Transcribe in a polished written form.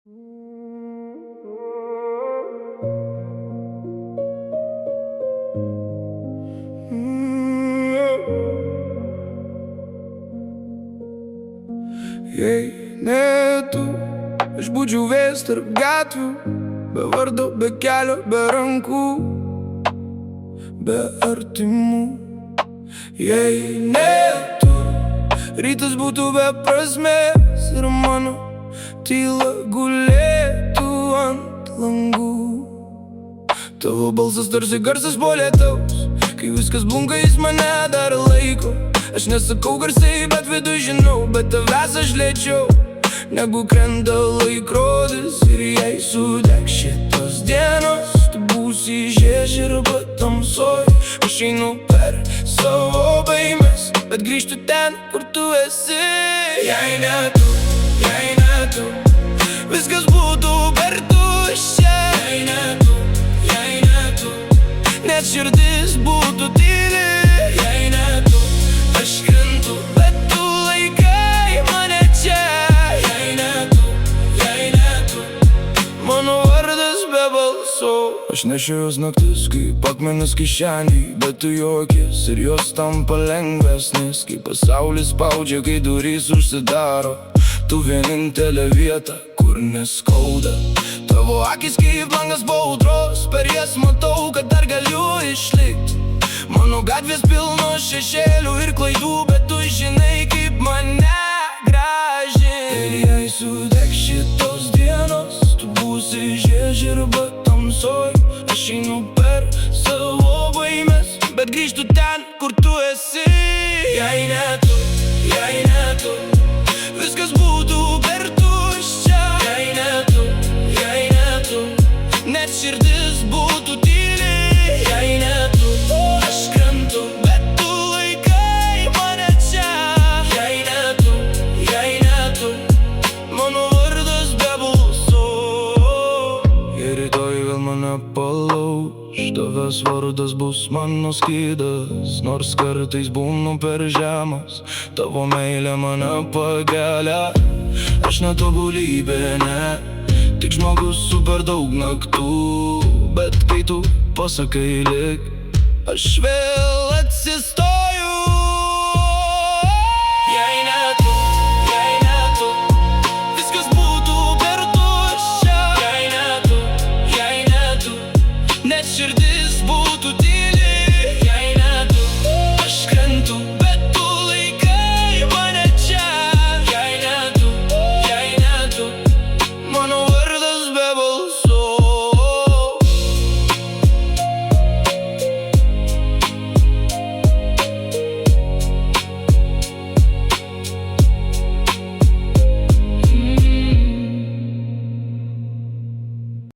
Jei ne tu, aš būčiau vėjas tarp gatvių, be vardo, be kelio, be rankų, be artimų. Jei ne tu, rytas būtų be prasmės ir mano tyla gulėtų ant langų. Tavo balsas tarsi garsas po lietaus, kai viskas blunka jis mane dar laiko. Aš nesakau garsiai, bet viduj žinau, bet tavęs aš lėčiau negu krenta laikrodis. Ir jei sudegs šitos dienos, tu būsi žieži arba tamsoj. Aš einu per savo baimes, bet grįžtu ten, kur tu esi. Jei ne tu, viskas būtų per tuščia. Jei ne tu, net širdis būtų tyli. Jei ne tu, aš krentu, bet tu laikai mane čia. Jei ne tu, mano vardas be balso. Aš nešiojuos naktis kaip akmenis kišenėj, bet tu juokies ir jos tampa lengvesnis. Kai pasaulis spaudžia, kai durys užsidaro, tu vienintelė vieta, kur neskauda. Tavo akis kaip langas po audros, per jas matau, kad dar galiu išlikti. Mano gatvės pilnos šešėlių ir klaidų, bet tu žinai, kaip mane gražinti. Ir jei sudegs šitos dienos, tu būsi žieži arba tamsoj. Aš einu per savo baimes, bet grįžtu ten, kur tu esi. Jei ne tu, viskas būtų per tuščia. Jei ne tu, net širdis būtų tyli. Jei ne tu, aš krentu, bet tu laikai mane čia. Jei ne tu, mano vardas be balso. Jei rytoj vėl mane palauž, tavęs vardas bus mano skydas. Nors kartais būnu per žemas, tavo meilė mane pakelia. Aš netobulybė, ne, tik žmogus su per daug naktų. Bet kai tu pasakai lik, aš vėl atsistoju.